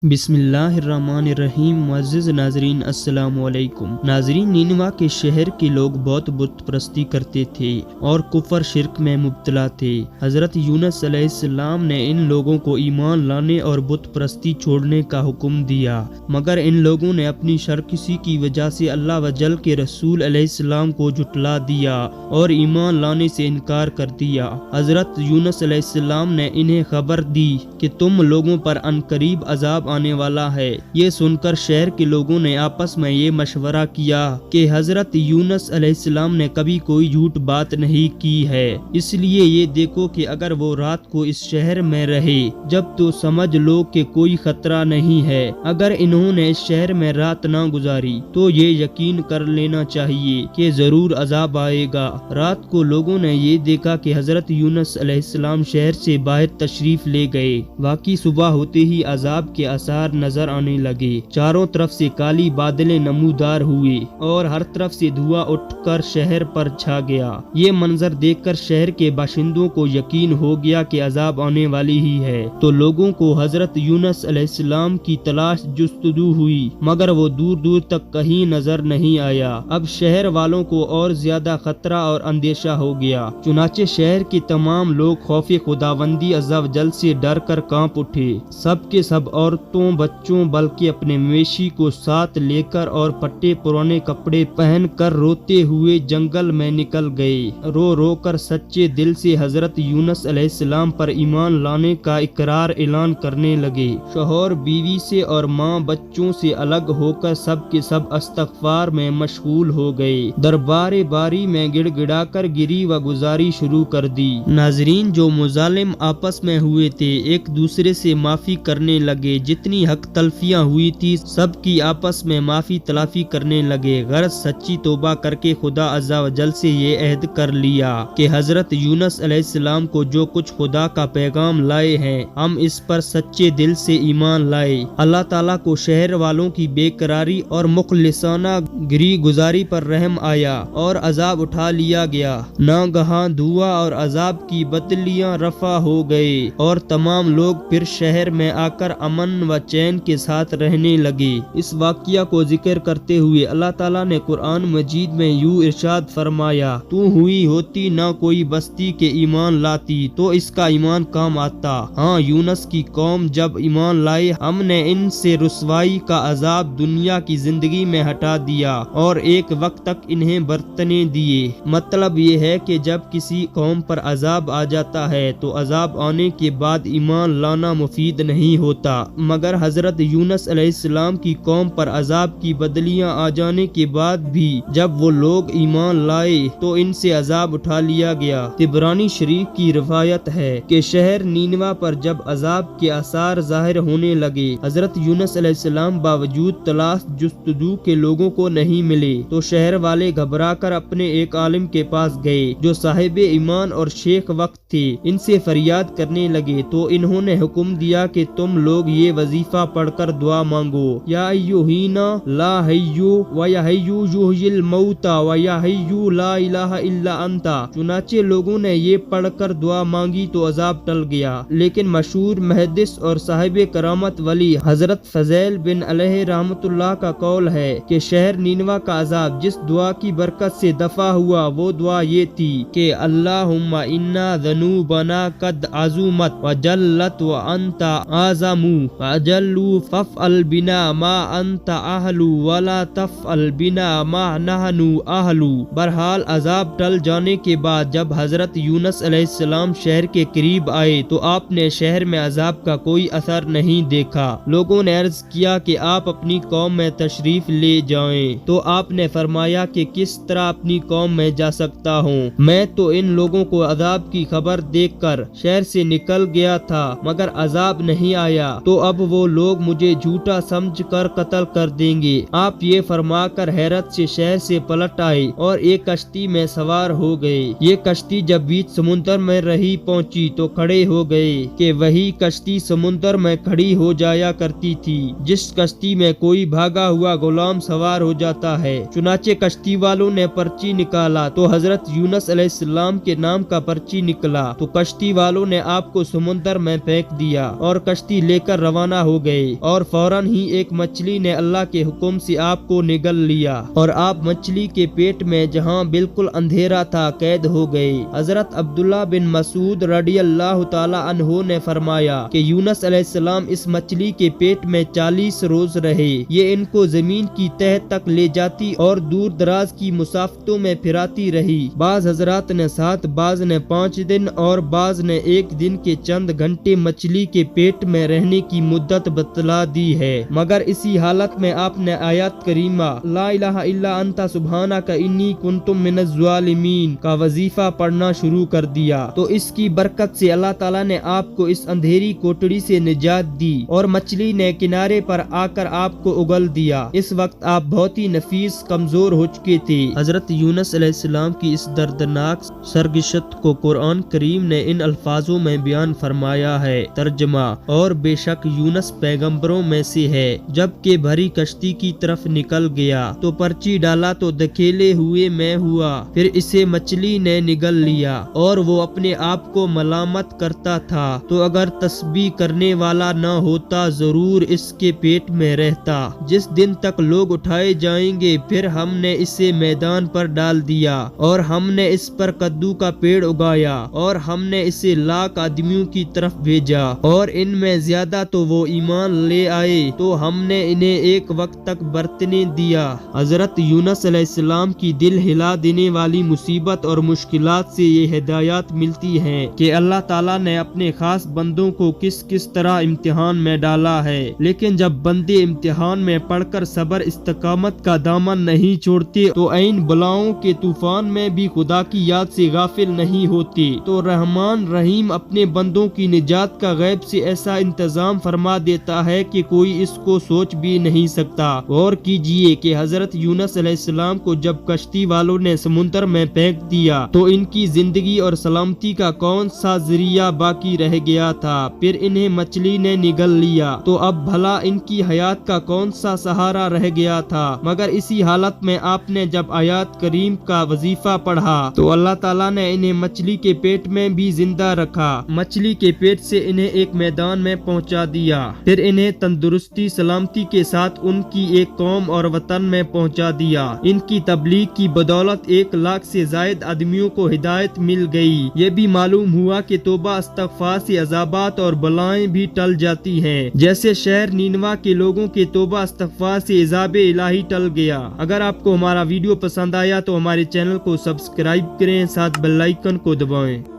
بسم اللہ الرحمن الرحیم۔ معزز ناظرین السلام علیکم۔ ناظرین، نینوا کے شہر کے لوگ بہت بت پرستی کرتے تھے اور کفر شرک میں مبتلا تھے۔ حضرت یونس علیہ السلام نے ان لوگوں کو ایمان لانے اور بت پرستی چھوڑنے کا حکم دیا، مگر ان لوگوں نے اپنی سرکشی کی وجہ سے اللہ وجل کے رسول علیہ السلام کو جھٹلا دیا اور ایمان لانے سے انکار کر دیا۔ حضرت یونس علیہ السلام نے انہیں خبر دی کہ تم لوگوں پر عنقریب عذاب آنے والا ہے۔ یہ سن کر شہر کے لوگوں نے آپس میں یہ مشورہ کیا کہ حضرت یونس علیہ السلام نے کبھی کوئی جھوٹ بات نہیں کی ہے، اس لیے یہ دیکھو کہ اگر وہ رات کو اس شہر میں رہے جب تو سمجھ لو کہ کوئی خطرہ نہیں ہے، اگر انہوں نے اس شہر میں رات نہ گزاری تو یہ یقین کر لینا چاہیے کہ ضرور عذاب آئے گا۔ رات کو لوگوں نے یہ دیکھا کہ حضرت یونس علیہ السلام شہر سے باہر تشریف لے گئے۔ واقعی صبح ہوتے ہی عذاب کے آثار نظر آنے لگے۔ چاروں طرف سے کالی بادلیں نمودار ہوئے اور ہر طرف سے دھواں اٹھ کر شہر پر چھا گیا۔ یہ منظر دیکھ کر شہر کے باشندوں کو یقین ہو گیا کہ عذاب آنے والی ہی ہے، تو لوگوں کو حضرت یونس علیہ السلام کی تلاش جستجو ہوئی، مگر وہ دور دور تک کہیں نظر نہیں آیا۔ اب شہر والوں کو اور زیادہ خطرہ اور اندیشہ ہو گیا، چنانچہ شہر کے تمام لوگ خوف خداوندی عز و جل سے ڈر کر کانپ اٹھے۔ سب کے سب عورتوں، بچوں، بلکہ اپنے مویشی کو ساتھ لے کر اور پھٹے پرانے کپڑے پہن کر روتے ہوئے جنگل میں نکل گئے۔ رو رو کر سچے دل سے حضرت یونس علیہ السلام پر ایمان لانے کا اقرار اعلان کرنے لگے۔ شوہر بیوی سے اور ماں بچوں سے الگ ہو کر سب کے سب استغفار میں مشغول ہو گئے۔ دربار باری میں گڑ گڑا کر گری و گزاری شروع کر دی۔ ناظرین، جو مظالم آپس میں ہوئے تھے ایک دوسرے سے معافی کرنے لگے، جتنی حق تلفیاں ہوئی تھی سب کی آپس میں معافی تلافی کرنے لگے۔ غرض سچی توبہ کر کے خدا عز و جل سے یہ عہد کر لیا کہ حضرت یونس علیہ السلام کو جو کچھ خدا کا پیغام لائے ہیں ہم اس پر سچے دل سے ایمان لائے۔ اللہ تعالیٰ کو شہر والوں کی بے قراری اور مخلصانہ گری گزاری پر رحم آیا اور عذاب اٹھا لیا گیا۔ ناگہاں دھواں اور عذاب کی بدلیاں رفع ہو گئے اور تمام لوگ پھر شہر میں آ کر امن و چین کے ساتھ رہنے لگے۔ اس واقعہ کو ذکر کرتے ہوئے اللہ تعالیٰ نے قرآن مجید میں یوں ارشاد فرمایا، تو ہوئی ہوتی نہ کوئی بستی کے ایمان لاتی تو اس کا ایمان کام آتا۔ ہاں، یونس کی قوم جب ایمان لائے ہم نے ان سے رسوائی کا عذاب دنیا کی زندگی میں ہٹا دیا اور ایک وقت تک انہیں برتنے دیے۔ مطلب یہ ہے کہ جب کسی قوم پر عذاب آ جاتا ہے تو عذاب آنے کے بعد ایمان لانا مفید نہیں ہوتا، مگر حضرت یونس علیہ السلام کی قوم پر عذاب کی بدلیاں آ جانے کے بعد بھی جب وہ لوگ ایمان لائے تو ان سے عذاب اٹھا لیا گیا۔ طبرانی شریف کی روایت ہے کہ شہر نینوا پر جب عذاب کے آثار ظاہر ہونے لگے، حضرت یونس علیہ السلام باوجود تلاش جستجو کے لوگوں کو نہیں ملے تو شہر والے گھبرا کر اپنے ایک عالم کے پاس گئے جو صاحب ایمان اور شیخ وقت تھے۔ ان سے فریاد کرنے لگے تو انہوں نے حکم دیا کہ تم لوگ یہ وظیفہ پڑھ کر دعا مانگو، یا ایوہینا لا حیو و یا حیو یحیی الموتا و یا حیو لا الہ الا انتا۔ چنانچہ لوگوں نے یہ پڑھ کر دعا مانگی تو عذاب ٹل گیا، لیکن مشہور محدث اور صاحب کرامت ولی حضرت فضیل بن علیہ رحمۃ اللہ کا قول ہے کہ شہر نینوا کا عذاب جس دعا کی برکت سے دفع ہوا وہ دعا یہ تھی کہ اللہم انا ذنوبنا قد عظمت و جلت و انت اعظم اجلو فافعل بنا ما انت اہل ولا تفعل بنا ما نحن اہل۔ بہرحال عذاب ٹل جانے کے بعد جب حضرت یونس علیہ السلام شہر کے قریب آئے تو آپ نے شہر میں عذاب کا کوئی اثر نہیں دیکھا۔ لوگوں نے عرض کیا کہ آپ اپنی قوم میں تشریف لے جائیں تو آپ نے فرمایا کہ کس طرح اپنی قوم میں جا سکتا ہوں، میں تو ان لوگوں کو عذاب کی خبر دیکھ کر شہر سے نکل گیا تھا مگر عذاب نہیں آیا، تو اب وہ لوگ مجھے جھوٹا سمجھ کر قتل کر دیں گے۔ آپ یہ فرما کر حیرت سے شہر سے پلٹ آئے اور ایک کشتی میں سوار ہو گئے۔ یہ کشتی جب بیچ سمندر میں رہی پہنچی تو کھڑے ہو گئے کہ وہی کشتی سمندر میں کھڑی ہو جایا کرتی تھی جس کشتی میں کوئی بھاگا ہوا غلام سوار ہو جاتا ہے۔ چنانچہ کشتی والوں نے پرچی نکالا تو حضرت یونس علیہ السلام کے نام کا پرچی نکلا، تو کشتی والوں نے آپ کو سمندر میں پھینک دیا اور کشتی لے کر روانہ روانہ ہو گئے اور فوراً ہی ایک مچھلی نے اللہ کے حکم سے آپ کو نگل لیا اور آپ مچھلی کے پیٹ میں جہاں بالکل اندھیرا تھا قید ہو گئے۔ حضرت عبداللہ بن مسعود رضی اللہ تعالی عنہ نے فرمایا کہ یونس علیہ السلام اس مچھلی کے پیٹ میں 40 روز رہے۔ یہ ان کو زمین کی تہہ تک لے جاتی اور دور دراز کی مسافتوں میں پھراتی رہی۔ بعض حضرات نے 7، بعض نے 5 دن اور بعض نے 1 دن کے چند گھنٹے مچھلی کے پیٹ میں رہنے کی مدت بتلا دی ہے، مگر اسی حالت میں آپ نے آیات کریمہ لا الہ الا انت سبحانک انی کنت من الظالمین کا وظیفہ پڑھنا شروع کر دیا، تو اس کی برکت سے اللہ تعالیٰ نے آپ کو اس اندھیری کوٹڑی سے نجات دی اور مچھلی نے کنارے پر آ کر آپ کو اگل دیا۔ اس وقت آپ بہت ہی نفیس کمزور ہو چکے تھے۔ حضرت یونس علیہ السلام کی اس دردناک سرگشت کو قرآن کریم نے ان الفاظوں میں بیان فرمایا ہے۔ ترجمہ: اور بے شک یونس پیغمبروں میں سے ہے، جب کہ بھری کشتی کی طرف نکل گیا تو پرچی ڈالا تو دھکیلے ہوئے میں ہوا، پھر اسے مچھلی نے نگل لیا اور وہ اپنے آپ کو ملامت کرتا تھا، تو اگر تسبیح کرنے والا نہ ہوتا ضرور اس کے پیٹ میں رہتا۔ جس دن تک لوگ اٹھائے جائیں گے پھر ہم نے اسے میدان پر ڈال دیا اور ہم نے اس پر کدو کا پیڑ اگایا اور ہم نے اسے لاکھ آدمیوں کی طرف بھیجا اور ان میں زیادہ تو وہ ایمان لے آئے تو ہم نے انہیں ایک وقت تک برتنے دیا۔ حضرت یونس علیہ السلام کی دل ہلا دینے والی مصیبت اور مشکلات سے یہ ہدایات ملتی ہیں کہ اللہ تعالیٰ نے اپنے خاص بندوں کو کس کس طرح امتحان میں ڈالا ہے، لیکن جب بندے امتحان میں پڑھ کر صبر استقامت کا دامن نہیں چھوڑتے تو عین بلاؤں کے طوفان میں بھی خدا کی یاد سے غافل نہیں ہوتے، تو رحمان رحیم اپنے بندوں کی نجات کا غیب سے ایسا انتظام فرما دیتا ہے کہ کوئی اس کو سوچ بھی نہیں سکتا۔ غور کیجئے کہ حضرت یونس علیہ السلام کو جب کشتی والوں نے سمندر میں پھینک دیا تو ان کی زندگی اور سلامتی کا کون سا ذریعہ باقی رہ گیا تھا، پھر انہیں مچھلی نے نگل لیا تو اب بھلا ان کی حیات کا کون سا سہارا رہ گیا تھا، مگر اسی حالت میں آپ نے جب آیات کریم کا وظیفہ پڑھا تو اللہ تعالیٰ نے انہیں مچھلی کے پیٹ میں بھی زندہ رکھا، مچھلی کے پیٹ سے انہیں ایک میدان میں پہنچا دیا، پھر انہیں تندرستی سلامتی کے ساتھ ان کی ایک قوم اور وطن میں پہنچا دیا۔ ان کی تبلیغ کی بدولت 1 لاکھ سے زائد آدمیوں کو ہدایت مل گئی۔ یہ بھی معلوم ہوا کہ توبہ استغفار سے عذابات اور بلائیں بھی ٹل جاتی ہیں، جیسے شہر نینوا کے لوگوں کے توبہ استغفار سے عذاب الہی ٹل گیا۔ اگر آپ کو ہمارا ویڈیو پسند آیا تو ہمارے چینل کو سبسکرائب کریں، ساتھ بیل آئیکن کو دبائیں۔